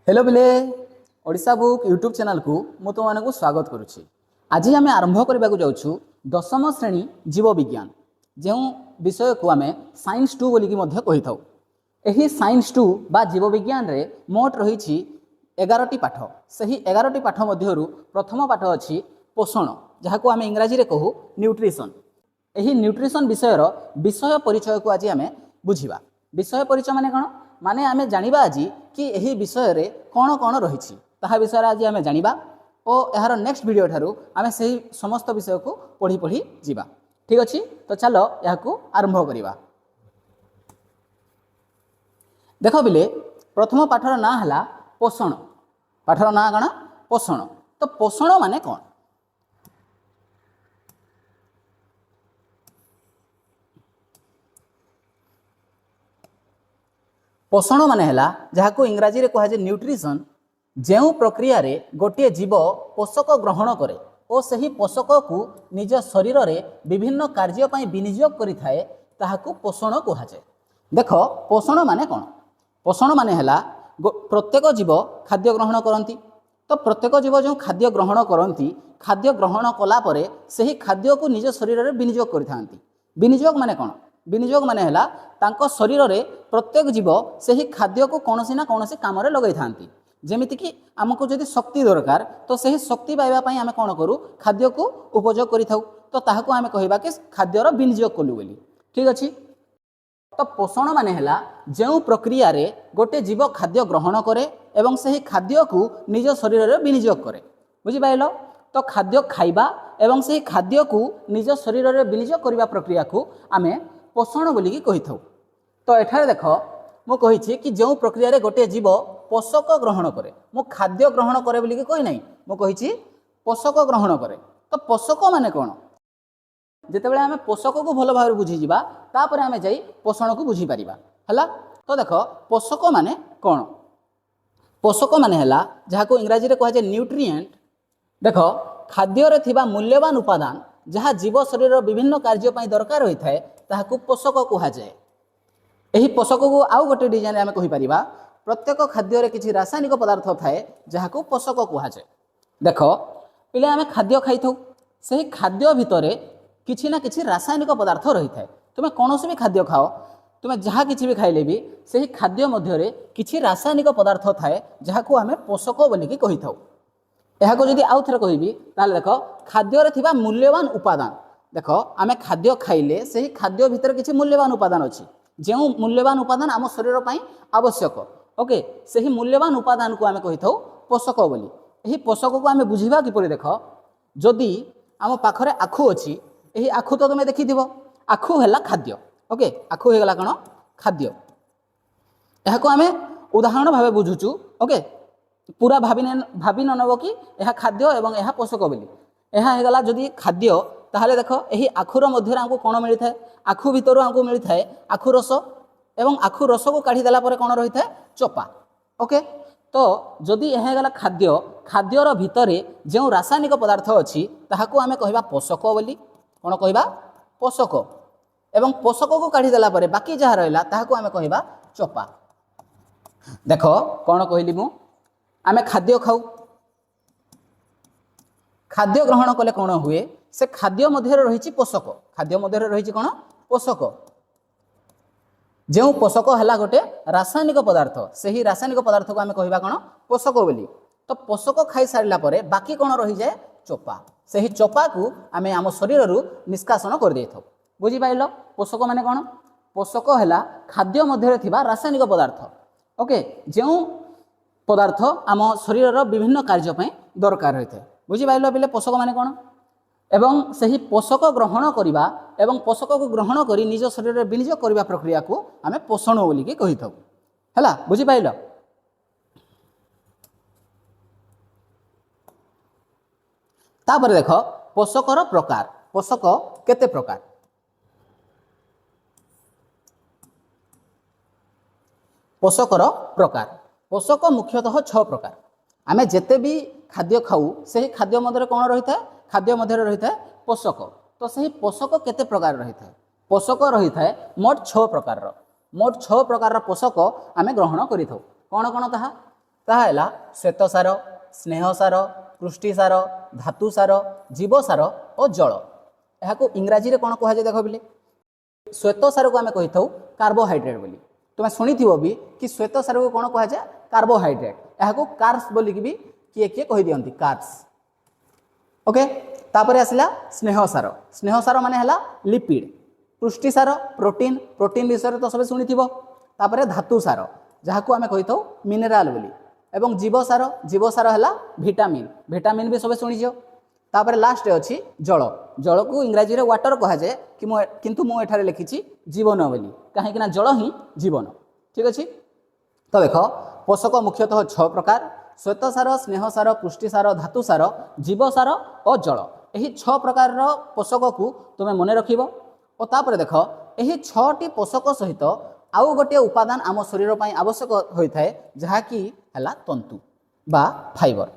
Hello पिले Odisha book YouTube channel को मु तुमको स्वागत करुच्ची। आज आम आरंभ करने को जाऊँ दशम श्रेणी जीव विज्ञान जो विषय को आम साइंस 2 बोलिकी कही था। यही साइंस 2 बा जीव विज्ञान रे मोट रही 11टी पाठ। सही 11टी पाठ मध्यरु प्रथम पाठ अच्छी पोषण जहाँ को आम इंग्राजी रे कहू न्यूट्रिशन। यही न्यूट्रिशन विषय परिचय को आज आम बुझा। विषय परिचय माने कौन माने आम जानिबा आज कि यही विषय रे कौन कौन रही विषय आज आम जानिबा और यार नेक्स्ट वीडियो ठारू आम से समस्त विषय को पढ़ी पढ़ी जीवा। ठीक अच्छे तो चलो या आरंभ करवा। देख बिले प्रथम पाठर ना है पोषण। पाठर ना कौन पोषण। तो पोषण माने कौन पोषण माने है जहाँ को इंग्राजी रे कहा जाए न्यूट्रिशन। जो प्रक्रिया रे गोटे जीव पोषक ग्रहण करे और सही पोषक को निज शरीर रे विभिन्न कार्य पई विनियोग करि थाए ताहाकू पोषण कहा जाए। देख पोषण माने कौन। पोषण माने है प्रत्येक जीव खाद्य ग्रहण करती। तो प्रत्येक जीव जो खाद्य ग्रहण करती खाद्य ग्रहण कला परे सही खाद्य को निज शरीर रे विनियोग करि थांती। विनियोग माने कौन विनियोग माने है तांको शरीर रे प्रत्येक जीव सही खाद्य को कौनसी ना कौनसी काम रे लगै थांती। जेमिति कि आमको जदि शक्ति दरकार तो सही शक्ति पाइबा पई आमे कोन करू खाद्य को उपयोग करि थाउ। तो ताहाको आमे कहिबा कि खाद्यर विनियोग कलु बोली। ठीक अछि। तो पोषण माने है जो प्रक्रिया रे गोटे जीव खाद्य ग्रहण करे एवं सही खाद्य को निज शरीर रे विनियोग करे। बुझि पाइलो। तो खाद्य खाइबा एवं सही खाद्य को निज शरीर रे विनियोग करबा प्रक्रिया को आमे पोषण बोलिकी कहि थाउ। तो एठारे देख मु कहिछि कि जो प्रक्रिया रे गोटे जीव पोषक ग्रहण करे मु खाद्य ग्रहण करे बोलिकी कहि नै मु कहिछि पोषक ग्रहण करे। तो पोषक माने कोन जेतेबेले आमे पोषक को भल भाव बुझी जिबा तापरे आमे जाई पोषण को बुझी परिबा हला। तो देख पोषक माने कोन। पोषक माने हला जहाँ को इंग्राजी रे कहा जाय न्यूट्रिएंट। देख खाद्य रे थिबा मूल्यवान उपादान जहाँ जीव शरीर विभिन्न कार्य पई दरकार होई थाए ताहाकू पोषक कहा जाए। यही पोषक को आउ गोटे डिजाइन आम कहीपर प्रत्येक खाद्य किसी रासायनिक पदार्थ थाए जहाँ को पोषक कहा जाए। देख पिले आम खाद्य खाई थाउ से खाद्य भितर किसी ना किसी रासायनिक पदार्थ रही थाए। तुम्हें कौन भी खाद्य खाओ तुम्हें जहाँ किसी भी खाइले भी से खाद्य मध्य किसी रासायनिक पदार्थ थाए जहाँ को आम पोषक बोलिकी कही थाउ। यह जदि आउ थे कहबी ताले देख खाद्य थिबा मूल्यवान उपादान। देख आम खाद्य खाइले से खाद्य भितर किसी मूल्यवान उपादान अच्छी जो मूल्यवान उपादान आम शरीर पर आवश्यक। ओके से ही मूल्यवान उपादान को आम कही थाउ पोषक बोली। यही पोषक को आम बुझा किपरि देख जदि आम पाखरे आखु अच्छी यही आखु तो तुम देखि आखु है खाद्य। ओके आखु होगा कौन खाद्य। यह आम उदाहरण भाव बुझुचु। ओके पूरा भाभी न नब कि यह खाद्य एवं यह पोषक बोली। यह होगा जदि खाद्य ताहले देख यही आखुर मध्य आमको कौन मिलता है आखु भितर आमको मिलता है आखु रस एवं आखु रस को काढ़ी देला परे कौन रही है चोपा। ओके तो जदि यह होगा खाद्य खाद्यर भितर जो रासायनिक पदार्थ अच्छी ताहाको आमे कहबा पोषक बोली। कौन कहबा पोषक एवं पोषक को काढ़ी देला परे बाकी जहाँ रहा ताहाको आमे कहबा चोपा। देख कौन कहली मु आमे खाद्य खाऊ खाद्य ग्रहण कले कौन हुए से खाद्य मध्य रही पोषक। खाद्य मध्य रही कौन पोषक। जो पोषक है गोटे रासायनिक पदार्थ से ही रासायनिक पदार्थ को आम कहवा कौन पोषक बोली। तो पोषक खाई सारा पर बाकी कौन रही जाए चोपा। से ही चोपा को आम आम शरीर निष्कासन कर दे थाउ। बुझी पाइल पोषक माने कौन पोषक है खाद्य मध्य थिबा रासायनिक पदार्थ। ओके जो पदार्थ आम शरीर विभिन्न कार्य पई दरकार होता है। बुझी पाइल पिले पोषक माने कौन एवं सही पोषक ग्रहण करवा एवं पोषक को ग्रहण करी निज शरीर में विनियोग करवा प्रक्रिया को आम पोषण बोलिकी कही थाउ है। बुझी पाइल। तापर देख पोषकर प्रकार। पोषक केते प्रकार। पोषकर प्रकार पोषक मुख्यतः 6 प्रकार। आम जेते भी खाद्य खाऊ से खाद्य मध्य कौन रही है खाद्य मध्य रही है पोषक। तो सही पोषक केते प्रकार रही है पोषक रही है मोट 6 प्रकार। मोट 6 प्रकार पोषक आम ग्रहण करि थाउ। कौन कौन ताहा ତାହା ହେଲା ଶ୍ୱେତସାର, ସ୍ନେହସାର, ପୃଷ୍ଟିସାର, ଧାତୁସାର, ଜୀବସାର ଓ ଜଳ। ଏହାକୁ ଇଂରାଜୀରେ କ'ଣ କୁହାଯାଏ ଦେଖ ବିଲେ, ଶ୍ୱେତସାରକୁ ଆମେ କହିଥାଉ କାର୍ବୋହାଇଡ୍ରେଟ୍ ବୋଲି। ତୁମେ ଶୁଣିଥିବ ବି କି ଶ୍ୱେତସାରକୁ କ'ଣ କୁହାଯାଏ, କାର୍ବୋହାଇଡ୍ରେଟ୍। ଏହାକୁ କାର୍ବସ୍ ବୋଲିକି ବି କିଏ କିଏ କହିଦିଅନ୍ତି, କାର୍ବସ୍। ଓକେ, ତାପରେ ଆସିଲା ସ୍ନେହସାର। ସ୍ନେହସାର ମାନେ ହେଲା ଲିପିଡ୍। ପୃଷ୍ଟିସାର ପ୍ରୋଟିନ୍, ପ୍ରୋଟିନ୍ ବିଷୟରେ ତ ସବୁ ଶୁଣିଥିବ। ତାପରେ ଧାତୁସାର ଯାହାକୁ ଆମେ କହିଥାଉ ମିନେରାଲ ବୋଲି। ଏବଂ ଜୀବସାର, ଜୀବସାର ହେଲା ଭିଟାମିନ୍, ଭିଟାମିନ୍ ବି ସବୁ ଶୁଣିଛ। ତାପରେ ଲାଷ୍ଟରେ ଅଛି ଜଳ। ଜଳକୁ ଇଂରାଜୀରେ ୱାଟର କୁହାଯାଏ କିନ୍ତୁ ମୁଁ ଏଠାରେ ଲେଖିଛି ଜୀବନ ବୋଲି, କାହିଁକିନା ଜଳ ହିଁ ଜୀବନ। ଠିକ୍ ଅଛି, ତ ଦେଖ ପୋଷକ ମୁଖ୍ୟତଃ 6 ପ୍ରକାର: ଶ୍ୱେତସାର, ସ୍ନେହସାର, ପୃଷ୍ଟିସାର, ଧାତୁସାର, ଜୀବସାର ଓ ଜଳ। ଏହି 6 ପ୍ରକାରର ପୋଷକକୁ ତୁମେ ମନେ ରଖିବ। ଓ ତାପରେ ଦେଖ ଏହି 6ଟି ପୋଷକ ସହିତ ଆଉ ଗୋଟିଏ ଉପାଦାନ ଆମ ଶରୀର ପାଇଁ ଆବଶ୍ୟକ ହୋଇଥାଏ, ଯାହାକି ହେଲା ତନ୍ତୁ ବା ଫାଇବର।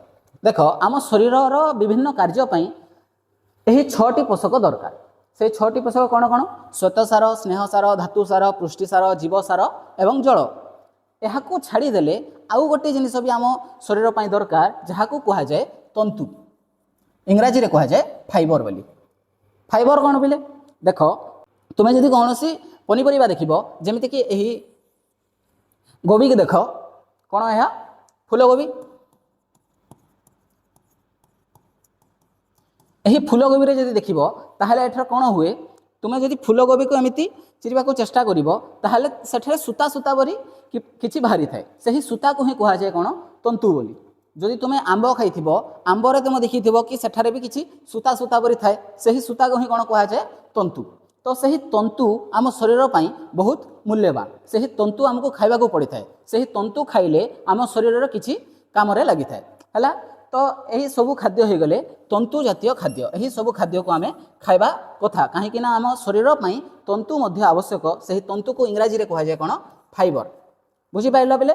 ଦେଖ ଆମ ଶରୀରର ବିଭିନ୍ନ କାର୍ଯ୍ୟ ପାଇଁ ଏହି 6ଟି ପୋଷକ ଦରକାର। সেই 6ଟି ପୋଷକ କ'ଣ କ'ଣ? ଶ୍ୱେତସାର, ସ୍ନେହସାର, ଧାତୁସାର, ପୃଷ୍ଟିସାର, ଜୀବସାର ଏବଂ ଜଳ। ଏହାକୁ ଛାଡ଼ିଦେଲେ ଆଉ ଗୋଟିଏ ଜିନିଷ ବି ଆମ ଶରୀର ପାଇଁ ଦରକାର, ଯାହାକୁ କୁହାଯାଏ ତନ୍ତୁ, ଇଂରାଜୀରେ କୁହାଯାଏ ଫାଇବର ବୋଲି। ଫାଇବର କ'ଣ ବୋଲେ ଦେଖ, ତୁମେ ଯଦି କୌଣସି ପନିପରିବା ଦେଖିବ, ଯେମିତିକି ଏହି କୋବିକି ଦେଖ, କ'ଣ ଏହା? ଫୁଲକୋବି। ଏହି ଫୁଲକୋବିରେ ଯଦି ଦେଖିବ ତାହେଲେ ଏଠାରେ କ'ଣ ହୁଏ, ତୁମେ ଯଦି ଫୁଲକୋବିକୁ ଏମିତି ଚିରିବାକୁ ଚେଷ୍ଟା କରିବ ତାହେଲେ ସେଠାରେ ସୂତା ସୂତା ପରି କିଛି ବାହାରିଥାଏ। ସେହି ସୂତାକୁ ହିଁ କୁହାଯାଏ କ'ଣ? ତନ୍ତୁ ବୋଲି। ଯଦି ତୁମେ ଆମ୍ବ ଖାଇଥିବ, ଆମ୍ବରେ ତୁମେ ଦେଖିଥିବ କି ସେଠାରେ ବି କିଛି ସୂତା ସୂତା ପରି ଥାଏ, ସେହି ସୂତାକୁ ହିଁ କ'ଣ କୁହାଯାଏ? ତନ୍ତୁ। ତ ସେହି ତନ୍ତୁ ଆମ ଶରୀର ପାଇଁ ବହୁତ ମୂଲ୍ୟବାନ। ସେହି ତନ୍ତୁ ଆମକୁ ଖାଇବାକୁ ପଡ଼ିଥାଏ। ସେହି ତନ୍ତୁ ଖାଇଲେ ଆମ ଶରୀରର କିଛି କାମରେ ଲାଗିଥାଏ ହେଲା। ତ ଏହି ସବୁ ଖାଦ୍ୟ ହୋଇଗଲେ ତନ୍ତୁ ଜାତୀୟ ଖାଦ୍ୟ। ଏହି ସବୁ ଖାଦ୍ୟକୁ ଆମେ ଖାଇବା କଥା, କାହିଁକିନା ଆମ ଶରୀର ପାଇଁ ତନ୍ତୁ ମଧ୍ୟ ଆବଶ୍ୟକ। ସେହି ତନ୍ତୁକୁ ଇଂରାଜୀରେ କୁହାଯାଏ କ'ଣ? ଫାଇବର। ବୁଝିପାରିଲ ବେଲେ?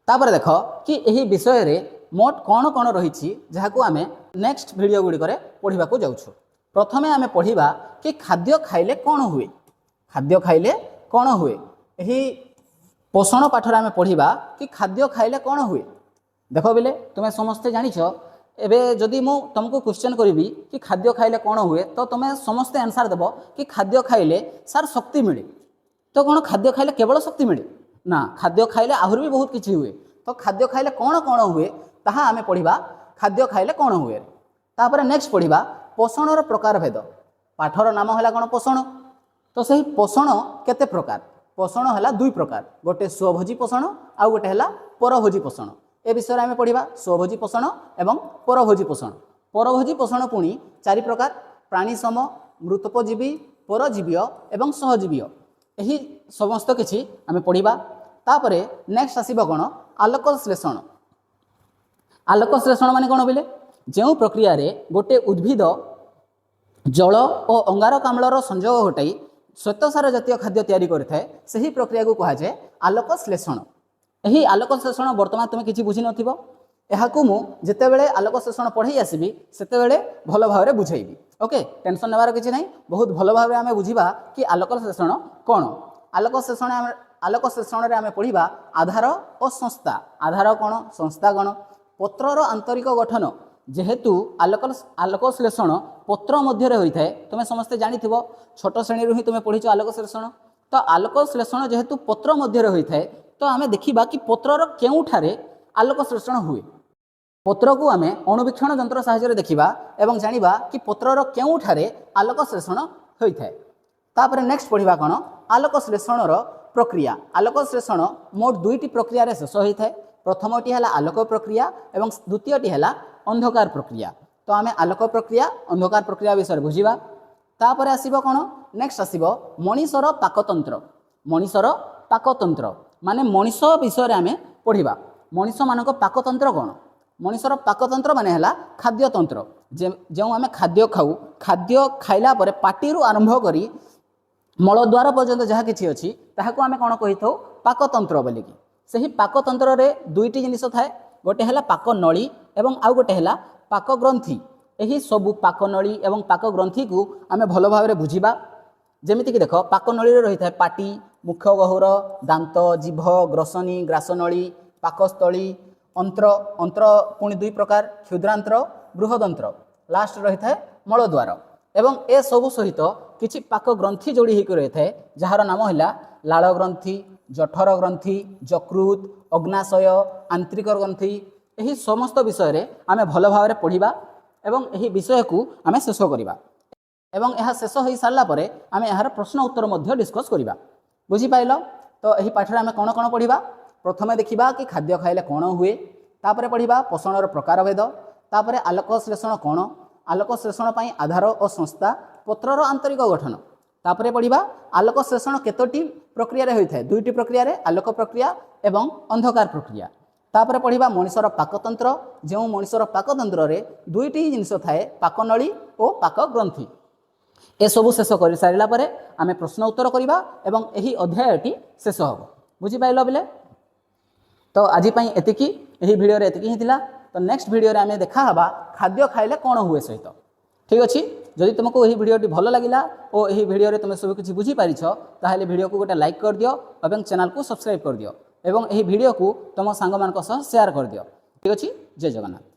ତାପରେ ଦେଖ କି ଏହି ବିଷୟରେ ମୋଟ କ'ଣ କ'ଣ ରହିଛି, ଯାହାକୁ ଆମେ ନେକ୍ସଟ ଭିଡ଼ିଓ ଗୁଡ଼ିକରେ ପଢ଼ିବାକୁ ଯାଉଛୁ। ପ୍ରଥମେ ଆମେ ପଢ଼ିବା କି ଖାଦ୍ୟ ଖାଇଲେ କ'ଣ ହୁଏ। ଖାଦ୍ୟ ଖାଇଲେ କ'ଣ ହୁଏ? ଏହି ପୋଷଣ ପାଠରେ ଆମେ ପଢ଼ିବା କି ଖାଦ୍ୟ ଖାଇଲେ କ'ଣ ହୁଏ। ଦେଖ ବିଲେ, ତୁମେ ସମସ୍ତେ ଜାଣିଛ, ଏବେ ଯଦି ମୁଁ ତୁମକୁ କ୍ୱେଶ୍ଚନ୍ କରିବି କି ଖାଦ୍ୟ ଖାଇଲେ କ'ଣ ହୁଏ, ତ ତୁମେ ସମସ୍ତେ ଆନ୍ସର୍ ଦେବ କି ଖାଦ୍ୟ ଖାଇଲେ ସାର୍ ଶକ୍ତି ମିଳେ। ତ କ'ଣ ଖାଦ୍ୟ ଖାଇଲେ କେବଳ ଶକ୍ତି ମିଳେ? ନା, ଖାଦ୍ୟ ଖାଇଲେ ଆହୁରି ବି ବହୁତ କିଛି ହୁଏ। ତ ଖାଦ୍ୟ ଖାଇଲେ କ'ଣ କ'ଣ ହୁଏ ତାହା ଆମେ ପଢ଼ିବା, ଖାଦ୍ୟ ଖାଇଲେ କ'ଣ ହୁଏ। ତାପରେ ନେକ୍ସଟ ପଢ଼ିବା ପୋଷଣର ପ୍ରକାରଭେଦ। ପାଠର ନାମ ହେଲା କ'ଣ? ପୋଷଣ। ତ ସେହି ପୋଷଣ କେତେ ପ୍ରକାର? ପୋଷଣ ହେଲା 2 ପ୍ରକାର, ଗୋଟେ ସ୍ୱଭୋଜୀ ପୋଷଣ ଆଉ ଗୋଟେ ହେଲା ପରଭୋଜୀ ପୋଷଣ। ଏ ବିଷୟରେ ଆମେ ପଢ଼ିବା, ସ୍ୱଭୋଜୀ ପୋଷଣ ଏବଂ ପରଭୋଜୀ ପୋଷଣ। ପରଭୋଜୀ ପୋଷଣ ପୁଣି 4 ପ୍ରକାର: ପ୍ରାଣୀସମ, ମୃତୋପଜୀବୀ, ପରଜୀବୀୟ ଏବଂ ସହଜୀବୀୟ। ଏହି ସମସ୍ତ କିଛି ଆମେ ପଢ଼ିବା। ତାପରେ ନେକ୍ସଟ ଆସିବ କ'ଣ? ଆଲୋକ ଶ୍ଳେଷଣ। ଆଲୋକ ଶ୍ଳେଷଣ ମାନେ କ'ଣ ବୋଲେ, ଯେଉଁ ପ୍ରକ୍ରିୟାରେ ଗୋଟେ ଉଦ୍ଭିଦ ଜଳ ଓ ଅଙ୍ଗାରକାମ୍ଳର ସଂଯୋଗ ଘଟାଇ ଶ୍ୱେତସାର ଜାତୀୟ ଖାଦ୍ୟ ତିଆରି କରିଥାଏ, ସେହି ପ୍ରକ୍ରିୟାକୁ କୁହାଯାଏ ଆଲୋକ ଶ୍ଳେଷଣ। ଏହି ଆଲୋକ ଶ୍ଳେଷଣ ବର୍ତ୍ତମାନ ତୁମେ କିଛି ବୁଝିନଥିବ। ଏହାକୁ ମୁଁ ଯେତେବେଳେ ଆଲୋକ ଶ୍ଳେଷଣ ପଢ଼େଇ ଆସିବି ସେତେବେଳେ ଭଲ ଭାବରେ ବୁଝେଇବି। ଓକେ, ଟେନସନ୍ ନେବାର କିଛି ନାହିଁ। ବହୁତ ଭଲ ଭାବରେ ଆମେ ବୁଝିବା କି ଆଲୋକ ଶ୍ଳେଷଣ କ'ଣ। ଆଲୋକ ଶ୍ଳେଷଣରେ ଆମେ ପଢ଼ିବା ଆଧାର ଓ ସଂସ୍ଥା। ଆଧାର କ'ଣ? ସଂସ୍ଥା କ'ଣ? ପତ୍ରର ଆନ୍ତରିକ ଗଠନ। ଯେହେତୁ ଆଲୋକ ଶ୍ଳେଷଣ ପତ୍ର ମଧ୍ୟରେ ହୋଇଥାଏ, ତୁମେ ସମସ୍ତେ ଜାଣିଥିବ, ଛୋଟ ଶ୍ରେଣୀରୁ ହିଁ ତୁମେ ପଢ଼ିଛ ଆଲୋକ ଶ୍ଳେଷଣ। ତ ଆଲୋକ ଶ୍ଳେଷଣ ଯେହେତୁ ପତ୍ର ମଧ୍ୟରେ ହୋଇଥାଏ, ତ ଆମେ ଦେଖିବା କି ପତ୍ରର କେଉଁଠାରେ ଆଲୋକ ଶ୍ଳେଷଣ ହୁଏ। ପତ୍ରକୁ ଆମେ ଅଣୁବୀକ୍ଷଣ ଯନ୍ତ୍ର ସାହାଯ୍ୟରେ ଦେଖିବା ଏବଂ ଜାଣିବା କି ପତ୍ରର କେଉଁଠାରେ ଆଲୋକ ଶ୍ଳେଷଣ ହୋଇଥାଏ। ତାପରେ ନେକ୍ସଟ ପଢ଼ିବା କ'ଣ? ଆଲୋକ ଶ୍ଳେଷଣର ପ୍ରକ୍ରିୟା। ଆଲୋକ ଶ୍ଳେଷଣ ମୋଟ 2ଟି ପ୍ରକ୍ରିୟାରେ ଶେଷ ହୋଇଥାଏ। ପ୍ରଥମଟି ହେଲା ଆଲୋକ ପ୍ରକ୍ରିୟା ଏବଂ ଦ୍ୱିତୀୟଟି ହେଲା ଅନ୍ଧକାର ପ୍ରକ୍ରିୟା। ତ ଆମେ ଆଲୋକ ପ୍ରକ୍ରିୟା, ଅନ୍ଧକାର ପ୍ରକ୍ରିୟା ବିଷୟରେ ବୁଝିବା। ତାପରେ ଆସିବ କ'ଣ? ନେକ୍ସଟ ଆସିବ ମଣିଷର ପାକତନ୍ତ୍ର। ମଣିଷର ପାକତନ୍ତ୍ର ମାନେ ମଣିଷ ବିଷୟରେ ଆମେ ପଢ଼ିବା। ମଣିଷମାନଙ୍କ ପାକତନ୍ତ୍ର କ'ଣ? ମଣିଷର ପାକତନ୍ତ୍ର ମାନେ ହେଲା ଖାଦ୍ୟତନ୍ତ୍ର। ଯେଉଁ ଆମେ ଖାଦ୍ୟ ଖାଉ, ଖାଦ୍ୟ ଖାଇଲା ପରେ ପାଟିରୁ ଆରମ୍ଭ କରି ମଳଦ୍ୱାର ପର୍ଯ୍ୟନ୍ତ ଯାହା କିଛି ଅଛି ତାହାକୁ ଆମେ କ'ଣ କହିଥାଉ? ପାକତନ୍ତ୍ର ବୋଲିକି। ସେହି ପାକତନ୍ତ୍ରରେ 2ଟି ଜିନିଷ ଥାଏ, ଗୋଟେ ହେଲା ପାକନଳୀ ଏବଂ ଆଉ ଗୋଟେ ହେଲା ପାକଗ୍ରନ୍ଥି। ଏହି ସବୁ ପାକନଳୀ ଏବଂ ପାକଗ୍ରନ୍ଥିକୁ ଆମେ ଭଲ ଭାବରେ ବୁଝିବା। ଯେମିତିକି ଦେଖ, ପାକନଳୀରେ ରହିଥାଏ ପାଟି, ମୁଖ୍ୟ ଗହ୍ୱର, ଦାନ୍ତ, ଜିଭ, ଗ୍ରସନୀ, ଗ୍ରାସନଳୀ, ପାକସ୍ଥଳୀ, ଅନ୍ତ୍ର, ଅନ୍ତ୍ର ପୁଣି ଦୁଇ ପ୍ରକାର, କ୍ଷୁଦ୍ରାନ୍ତ୍ର, ବୃହଦନ୍ତ୍ର, ଲାଷ୍ଟ ରହିଥାଏ ମଳଦ୍ୱାର। ଏବଂ ଏସବୁ ସହିତ କିଛି ପାକ ଗ୍ରନ୍ଥି ଯୋଡ଼ି ହୋଇକି ରହିଥାଏ, ଯାହାର ନାମ ହେଲା ଲାଳ ଗ୍ରନ୍ଥି, ଜଠର ଗ୍ରନ୍ଥି, ଯକୃତ, ଅଗ୍ନାଶୟ, ଆନ୍ତ୍ରିକ ଗ୍ରନ୍ଥି। ଏହି ସମସ୍ତ ବିଷୟରେ ଆମେ ଭଲ ଭାବରେ ପଢ଼ିବା ଏବଂ ଏହି ବିଷୟକୁ ଆମେ ଶେଷ କରିବା। ଏବଂ ଏହା ଶେଷ ହୋଇସାରିଲା ପରେ ଆମେ ଏହାର ପ୍ରଶ୍ନ ଉତ୍ତର ମଧ୍ୟ ଡିସ୍କସ୍ କରିବା। ବୁଝିପାରିଲ? ତ ଏହି ପାଠରେ ଆମେ କ'ଣ କ'ଣ ପଢ଼ିବା? ପ୍ରଥମେ ଦେଖିବା କି ଖାଦ୍ୟ ଖାଇଲେ କ'ଣ ହୁଏ, ତାପରେ ପଢ଼ିବା ପୋଷଣର ପ୍ରକାରଭେଦ, ତାପରେ ଆଲୋକ ଶ୍ଳେଷଣ କ'ଣ, ଆଲୋକ ଶ୍ଳେଷଣ ପାଇଁ ଆଧାର ଓ ସଂସ୍ଥା, ପତ୍ରର ଆନ୍ତରିକ ଗଠନ, ତାପରେ ପଢ଼ିବା ଆଲୋକ ଶ୍ଳେଷଣ କେତୋଟି ପ୍ରକ୍ରିୟାରେ ହୋଇଥାଏ? ଦୁଇଟି ପ୍ରକ୍ରିୟାରେ, ଆଲୋକ ପ୍ରକ୍ରିୟା ଏବଂ ଅନ୍ଧକାର ପ୍ରକ୍ରିୟା। ତାପରେ ପଢ଼ିବା ମଣିଷର ପାକତନ୍ତ୍ର, ଯେଉଁ ମଣିଷର ପାକତନ୍ତ୍ରରେ ଦୁଇଟି ଜିନିଷ ଥାଏ, ପାକନଳୀ ଓ ପାକ ଗ୍ରନ୍ଥି। ଏସବୁ ଶେଷ କରିସାରିଲା ପରେ ଆମେ ପ୍ରଶ୍ନ ଉତ୍ତର କରିବା ଏବଂ ଏହି ଅଧ୍ୟାୟଟି ଶେଷ ହେବ। ବୁଝିପାରିଲ ପିଲେ? ତ ଆଜି ପାଇଁ ଏତିକି, ଏହି ଭିଡ଼ିଓରେ ଏତିକି ହିଁ ଥିଲା। ତ ନେକ୍ସଟ ଭିଡ଼ିଓରେ ଆମେ ଦେଖା ହେବା ଖାଦ୍ୟ ଖାଇଲେ କ'ଣ ହୁଏ ସହିତ। ଠିକ୍ ଅଛି? ଯଦି ତୁମକୁ ଏହି ଭିଡ଼ିଓଟି ଭଲ ଲାଗିଲା ଓ ଏହି ଭିଡ଼ିଓରେ ତୁମେ ସବୁ କିଛି ବୁଝିପାରିଛ, ତାହେଲେ ଭିଡ଼ିଓକୁ ଗୋଟେ ଲାଇକ୍ କରିଦିଅ ଏବଂ ଚ୍ୟାନେଲକୁ ସବସ୍କ୍ରାଇବ୍ କରିଦିଅ ଏବଂ ଏହି ଭିଡ଼ିଓକୁ ତୁମ ସାଙ୍ଗମାନଙ୍କ ସହ ସେୟାର କରିଦିଅ। ଠିକ୍ ଅଛି? ଜୟ ଜଗନ୍ନାଥ।